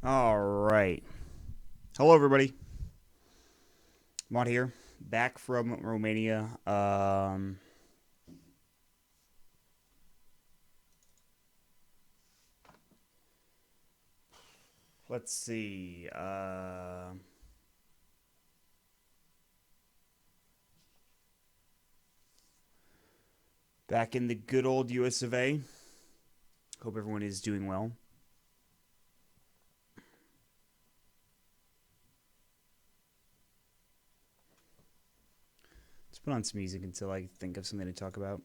All right. Hello, everybody. Maut here, back from Romania. Let's see. Back in the good old US of A. Hope everyone is doing well. Let's put on some music until I think of something to talk about.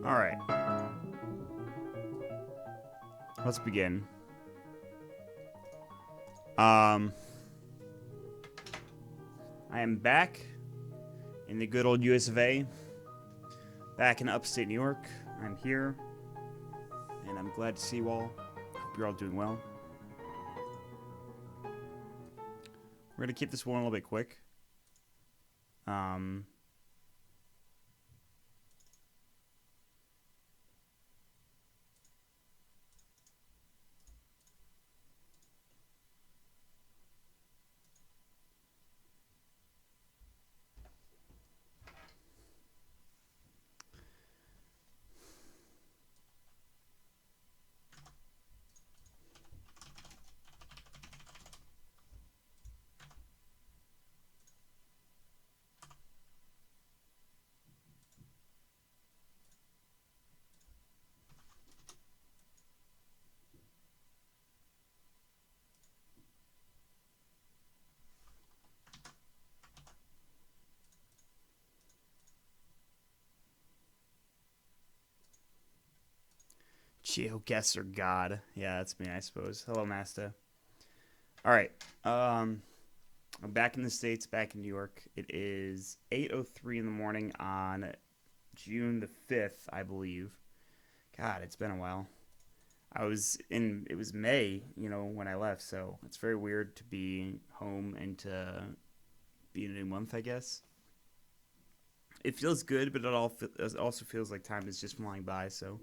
All right. Let's begin. I am back in the good old US of A. Back in upstate New York. I'm here. And I'm glad to see you all. Hope you're all doing well. We're going to keep this one a little bit quick. GeoGuessr God. Yeah, that's me, I suppose. Hello, Master. All right. I'm back in the States, back in New York. It is 8:03 in the morning on June the 5th, I believe. God, it's been a while. It was May, when I left, so it's very weird to be home and to be in a new month, I guess. It feels good, but it also feels like time is just flying by, so.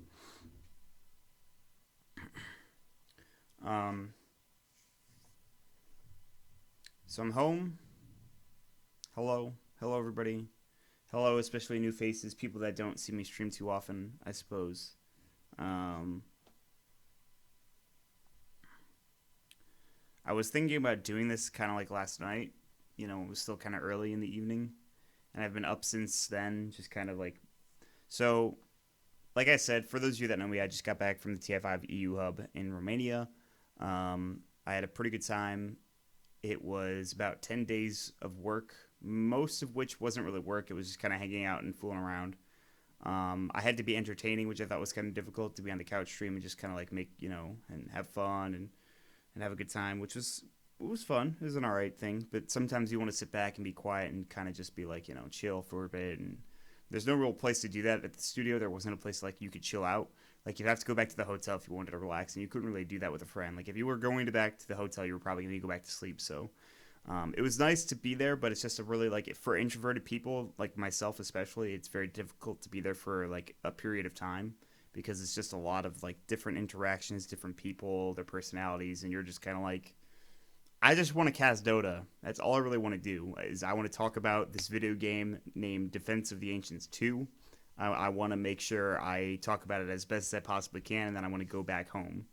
Um, so I'm home. Hello. Hello, everybody. Hello, especially new faces, people that don't see me stream too often, I suppose. Um, I was thinking about doing this kind of like last night. It was still kind of early in the evening, and I've been up since then, just kind of like So, like I said, for those of you that know me, I just got back from the TI5 EU hub in Romania. I had a pretty good time. It was about 10 days of work, most of which wasn't really work. It was just kind of hanging out and fooling around. I had to be entertaining, which I thought was kind of difficult to be on the couch stream and just kind of like make, and have fun and have a good time, which was it was fun. It was an all right thing, but sometimes you want to sit back and be quiet and kind of just be like, chill for a bit. And there's no real place to do that at the studio. There wasn't a place like you could chill out. Like you'd have to go back to the hotel if you wanted to relax, and you couldn't really do that with a friend. Like if you were going to back to the hotel, you were probably going to go back to sleep. So it was nice to be there, but it's just a really like for introverted people like myself especially, it's very difficult to be there for like a period of time because it's just a lot of like different interactions, different people, their personalities, and you're just kind of like, I just want to cast Dota. That's all I really want to do. Is I want to talk about this video game named Defense of the Ancients 2. I want to make sure I talk about it as best as I possibly can, and then I want to go back home.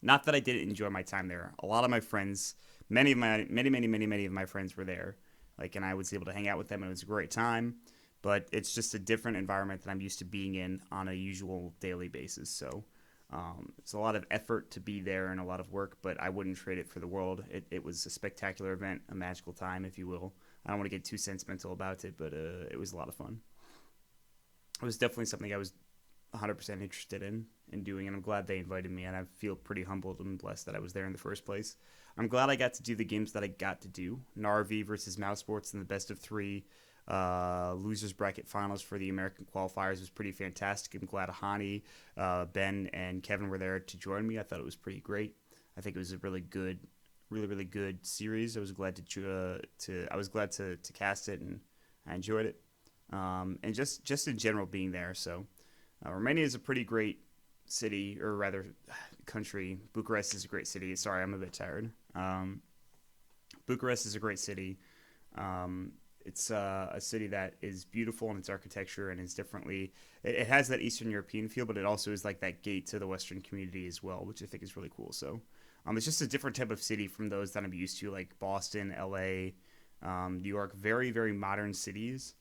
Not that I didn't enjoy my time there. A lot of my friends, many of my friends were there. Like, and I was able to hang out with them, and it was a great time. But it's just a different environment that I'm used to being in on a usual daily basis. So it's a lot of effort to be there and a lot of work, but I wouldn't trade it for the world. It was a spectacular event, a magical time, if you will. I don't want to get too sentimental about it, but it was a lot of fun. It was definitely something I was 100% interested in doing, and I'm glad they invited me, and I feel pretty humbled and blessed that I was there in the first place. I'm glad I got to do the games that I got to do. Narvi versus Mouse Sports in the best of three losers bracket finals for the American qualifiers was pretty fantastic. I'm glad Hani, Ben, and Kevin were there to join me. I thought it was pretty great. I think it was a really good series. I was glad to cast it, and I enjoyed it. And just in general being there. So Romania is a pretty great city, or rather country. Bucharest is a great city. Sorry, I'm a bit tired. Bucharest is a great city. It's a city that is beautiful in its architecture and is differently. It has that Eastern European feel, but it also is like that gate to the Western community as well, which I think is really cool. So it's just a different type of city from those that I'm used to, like Boston, L.A., New York. Very, very modern cities.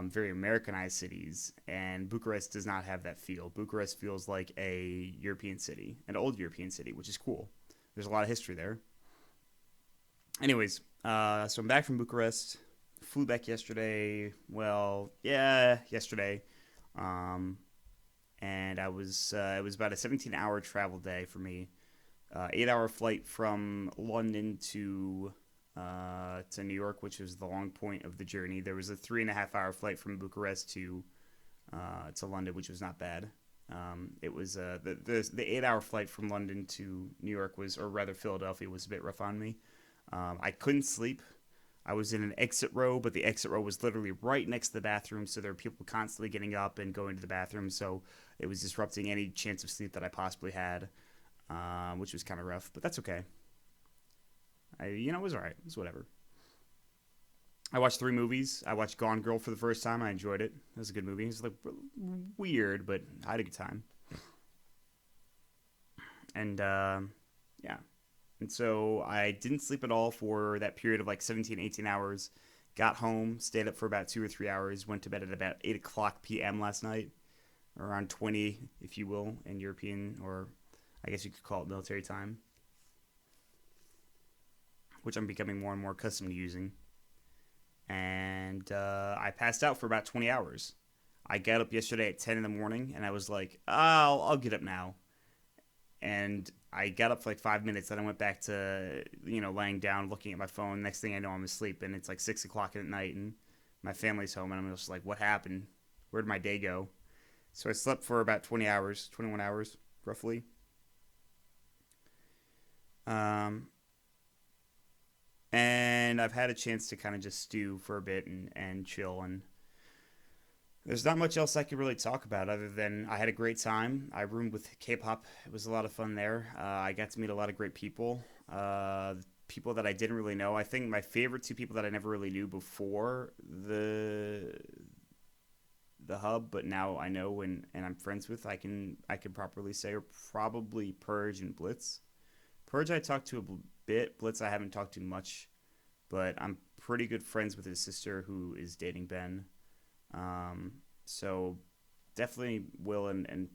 Very Americanized cities, and Bucharest does not have that feel. Bucharest feels like a European city, an old European city, which is cool. There's a lot of history there. Anyways, so I'm back from Bucharest. Flew back yesterday. Well, yeah, yesterday. Um, and it was about a 17-hour travel day for me. 8-hour flight from London to New York, which was the long point of the journey. There was a 3.5-hour flight from Bucharest to London, which was not bad. It was the 8-hour flight from London to New York was, or rather Philadelphia, was a bit rough on me. I couldn't sleep. I was in an exit row, but the exit row was literally right next to the bathroom, so there were people constantly getting up and going to the bathroom, so it was disrupting any chance of sleep that I possibly had, which was kind of rough, but that's okay. It was alright. It was whatever. I watched 3 movies. I watched Gone Girl for the first time. I enjoyed it. It was a good movie. It was like weird, but I had a good time. And yeah. And so I didn't sleep at all for that period of like 17, 18 hours. Got home, stayed up for about 2 or 3 hours, went to bed at about 8 o'clock p.m. last night, around 20, if you will, in European, or I guess you could call it military time, which I'm becoming more and more accustomed to using. And I passed out for about 20 hours. I got up yesterday at 10 in the morning, and I was like, I'll get up now. And I got up for like 5 minutes, then I went back to, laying down, looking at my phone. Next thing I know, I'm asleep, and it's like 6 o'clock at night, and my family's home, and I'm just like, what happened? Where'd my day go? So I slept for about 20 hours, 21 hours, roughly. Um, and I've had a chance to kind of just stew for a bit and chill, and there's not much else I could really talk about other than I had a great time. I roomed with K-pop. It was a lot of fun there. I got to meet a lot of great people, people that I didn't really know. I think my favorite 2 people that I never really knew before the hub, but now I know and I'm friends with. I can properly say are probably Purge and Blitz. Purge I talked to a bit. Blitz I haven't talked to much, but I'm pretty good friends with his sister who is dating Ben. Um, So definitely Will and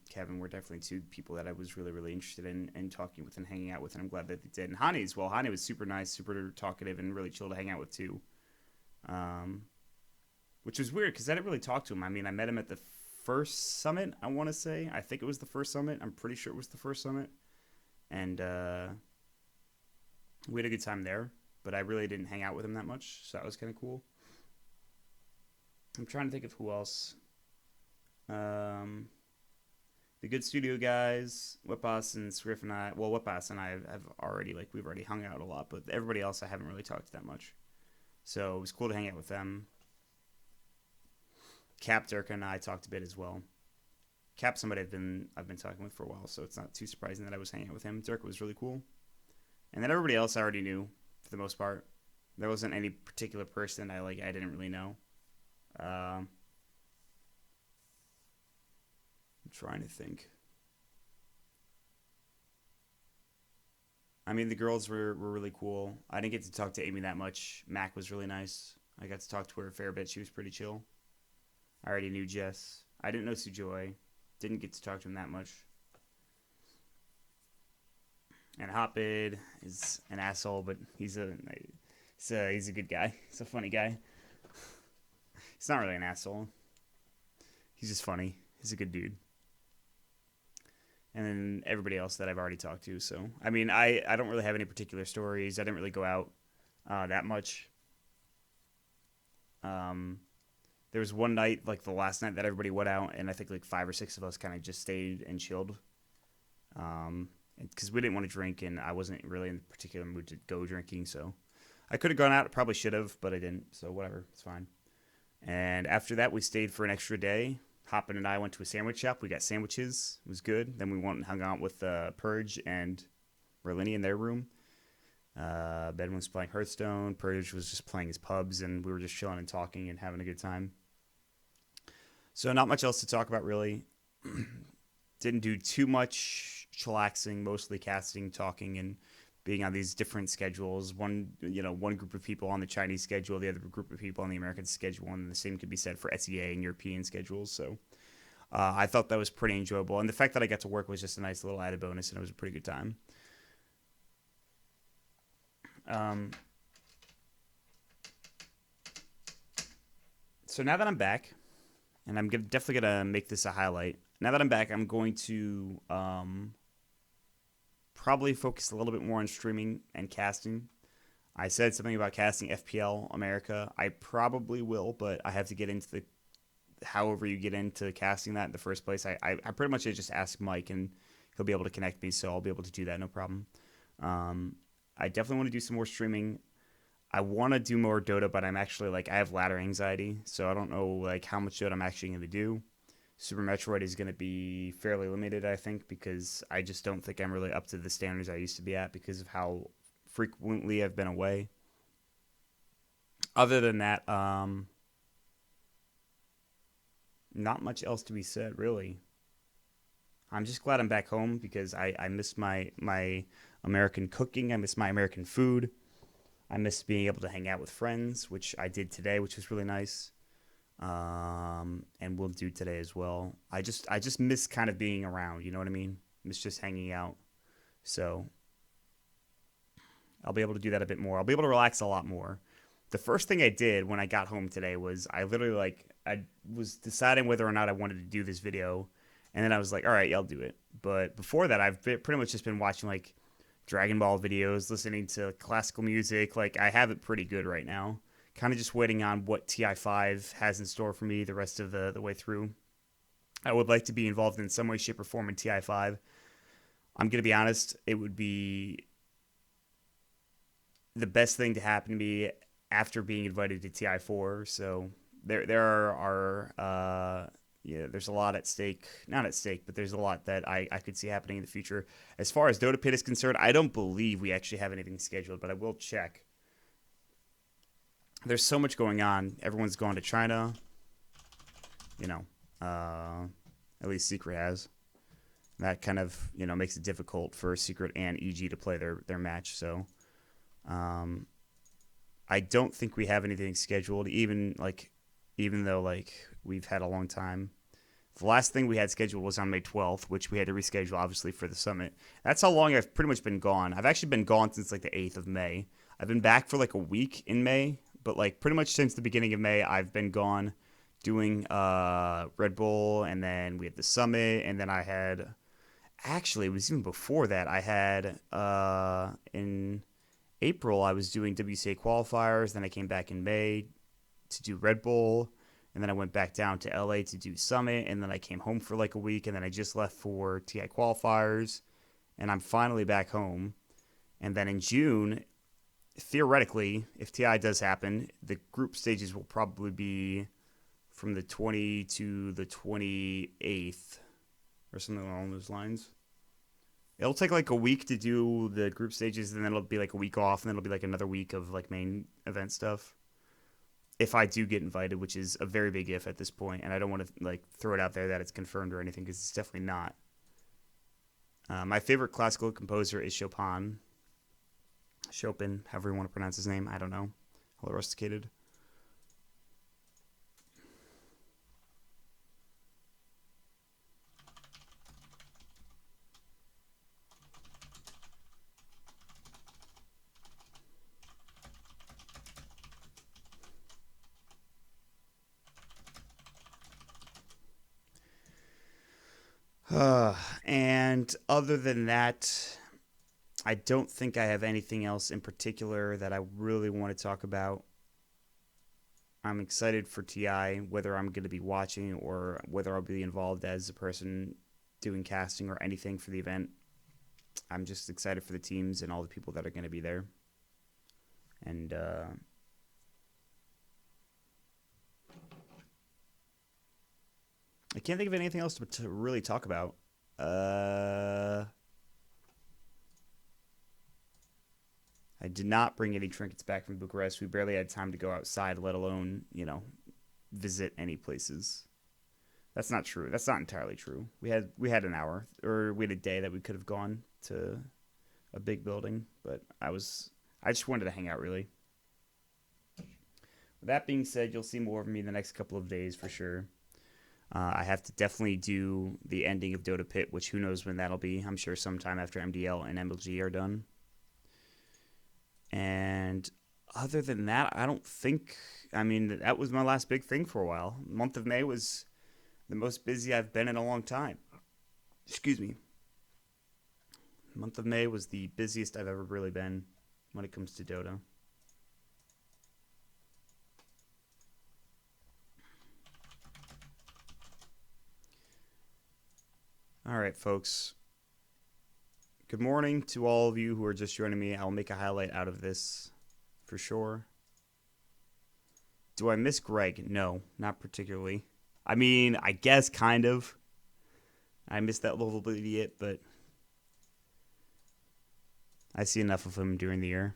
Kevin were definitely two people that I was really, really interested in talking with and hanging out with, and I'm glad that they did. And Hani as well. Hani was super nice, super talkative, and really chill to hang out with too. Um, which was weird because I didn't really talk to him. I mean, I met him at the first summit, I want to say. I think it was the first summit. I'm pretty sure it was the first summit. And we had a good time there, but I really didn't hang out with him that much, so that was kind of cool. I'm trying to think of who else. Um, the Good Studio guys, Whipboss and Swift and I. Well, Whipboss and I have already we've already hung out a lot, but everybody else I haven't really talked to that much. So it was cool to hang out with them. Cap, Durka, and I talked a bit as well. Cap, somebody I've been talking with for a while, so it's not too surprising that I was hanging out with him. Durka was really cool, and then everybody else I already knew for the most part. There wasn't any particular person I didn't really know. I'm trying to think. I mean, the girls were really cool. I didn't get to talk to Amy that much. Mac was really nice. I got to talk to her a fair bit. She was pretty chill. I already knew Jess. I didn't know Sujoy. Didn't get to talk to him that much. And Hopid is an asshole, but he's a good guy. He's a funny guy. He's not really an asshole. He's just funny. He's a good dude. And then everybody else that I've already talked to. So, I mean, I don't really have any particular stories. I didn't really go out that much. Um, there was one night, like the last night that everybody went out, and I think like 5 or 6 of us kind of just stayed and chilled. Because we didn't want to drink, and I wasn't really in the particular mood to go drinking. So, I could have gone out. Probably should have, but I didn't. So, whatever. It's fine. And after that, we stayed for an extra day. Hoppin and I went to a sandwich shop. We got sandwiches. It was good. Then we went and hung out with Purge and Merlini in their room. Ben was playing Hearthstone. Purge was just playing his pubs, and we were just chilling and talking and having a good time. So not much else to talk about, really. Didn't do too much chillaxing, mostly casting, talking, and being on these different schedules. One group of people on the Chinese schedule, the other group of people on the American schedule, and the same could be said for SEA and European schedules. So I thought that was pretty enjoyable, and the fact that I got to work was just a nice little added bonus, and it was a pretty good time. Um, so now that I'm back, and I'm definitely gonna make this a highlight. Now that I'm back, I'm going to probably focus a little bit more on streaming and casting. I said something about casting FPL America. I probably will, but I have to get into the however you get into casting that in the first place. I pretty much just ask Mike, and he'll be able to connect me, so I'll be able to do that, no problem. I definitely want to do some more streaming. I want to do more Dota, but I'm actually I have ladder anxiety, so I don't know how much Dota I'm actually going to do. Super Metroid is going to be fairly limited, I think, because I just don't think I'm really up to the standards I used to be at because of how frequently I've been away. Other than that, not much else to be said, really. I'm just glad I'm back home because I miss my American cooking. I miss my American food. I miss being able to hang out with friends, which I did today, which was really nice. And we'll do today as well. I just miss kind of being around, you know what I mean? Miss just hanging out. So I'll be able to do that a bit more. I'll be able to relax a lot more. The first thing I did when I got home today was I literally I was deciding whether or not I wanted to do this video, and then I was like, all right, yeah, I'll do it. But before that, pretty much just been watching Dragon Ball videos, listening to classical music. I have it pretty good right now. Kind of just waiting on what TI5 has in store for me the rest of the way through. I would like to be involved in some way, shape, or form in TI5. I'm going to be honest, it would be the best thing to happen to me after being invited to TI4. So there are there's a lot at stake. Not at stake, but there's a lot that I could see happening in the future. As far as Dota Pit is concerned, I don't believe we actually have anything scheduled, but I will check. There's so much going on. Everyone's going to China. At least Secret has. That kind of, makes it difficult for Secret and EG to play their match. So, I don't think we have anything scheduled. Even even though like we've had a long time. The last thing we had scheduled was on May 12th, which we had to reschedule obviously for the summit. That's how long I've pretty much been gone. I've actually been gone since like the 8th of May. I've been back for like a week in May, but like pretty much since the beginning of May, I've been gone doing Red Bull, and then we had the summit, and then I had actually it was even before that. I had in April I was doing WCA qualifiers, then I came back in May to do Red Bull, and then I went back down to LA to do Summit, and then I came home for like a week, and then I just left for TI qualifiers, and I'm finally back home. And then in June, theoretically, if TI does happen, the group stages will probably be from the 20 to the 28th or something along those lines. It'll take like a week to do the group stages, and then it'll be like a week off, and then it'll be like another week of like main event stuff. If I do get invited, which is a very big if at this point, and I don't want to like throw it out there that it's confirmed or anything, because it's definitely not. My favorite classical composer is Chopin. Chopin, however you want to pronounce his name, I don't know. A little rusticated. And other than that, I don't think I have anything else in particular that I really want to talk about. I'm excited for TI, whether I'm going to be watching or whether I'll be involved as a person doing casting or anything for the event. I'm just excited for the teams and all the people that are going to be there. And I can't think of anything else to really talk about. I did not bring any trinkets back from Bucharest. We barely had time to go outside, let alone, visit any places. That's not true. That's not entirely true. We had an hour, or we had a day that we could have gone to a big building, but I just wanted to hang out really. With that being said, you'll see more of me in the next couple of days for sure. I have to definitely do the ending of Dota Pit, which who knows when that'll be. I'm sure sometime after MDL and MLG are done. And other than that, I don't think. I mean, that was my last big thing for a while. The month of May was the most busy I've been in a long time. Excuse me. The month of May was the busiest I've ever really been when it comes to Dota. All right, folks. Good morning to all of you who are just joining me. I'll make a highlight out of this for sure. Do I miss Greg? No, not particularly. I mean, I guess kind of. I miss that little idiot, but I see enough of him during the year.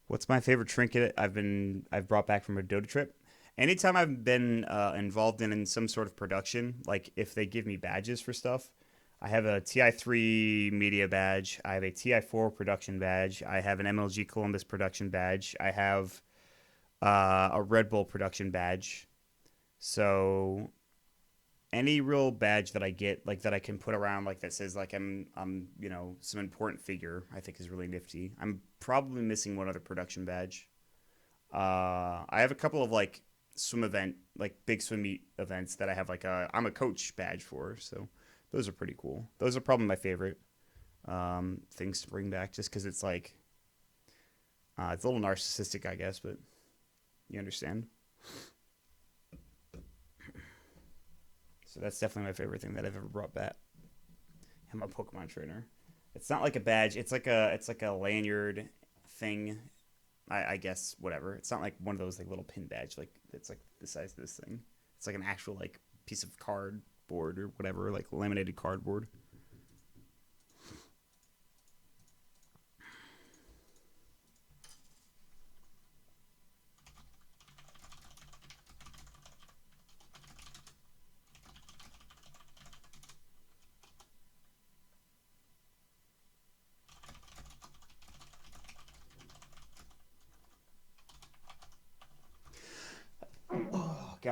What's my favorite trinket I've brought back from a Dota trip? Anytime I've been involved in some sort of production, like if they give me badges for stuff, I have a TI3 media badge. I have a TI4 production badge. I have an MLG Columbus production badge. I have a Red Bull production badge. So any real badge that I get, like that I can put around, like that says like I'm some important figure, I think is really nifty. I'm probably missing one other production badge. I have a couple of like swim event, like big swim meet events that I have like I'm a coach badge for. So those are pretty cool. Those are probably my favorite things to bring back, just because it's like it's a little narcissistic, I guess, but you understand. So that's definitely my favorite thing that I've ever brought back. And my Pokemon trainer. It's not like a badge. It's like a lanyard thing. I guess whatever. It's not like one of those like little pin badge. Like it's like the size of this thing. It's like an actual like piece of cardboard or whatever, like laminated cardboard.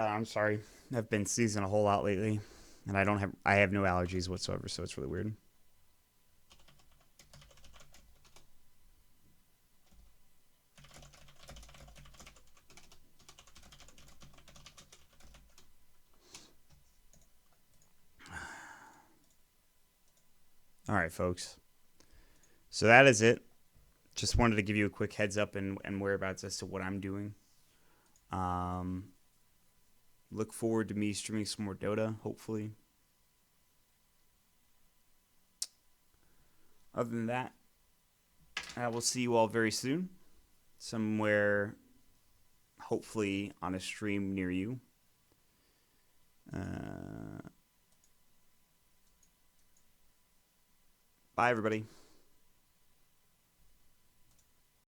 God, I'm sorry. I've been sneezing a whole lot lately, and I have no allergies whatsoever, so it's really weird. All right, folks. So that is it. Just wanted to give you a quick heads up and whereabouts as to what I'm doing. Um, look forward to me streaming some more Dota, hopefully. Other than that, I will see you all very soon. Somewhere, hopefully, on a stream near you. Bye, everybody.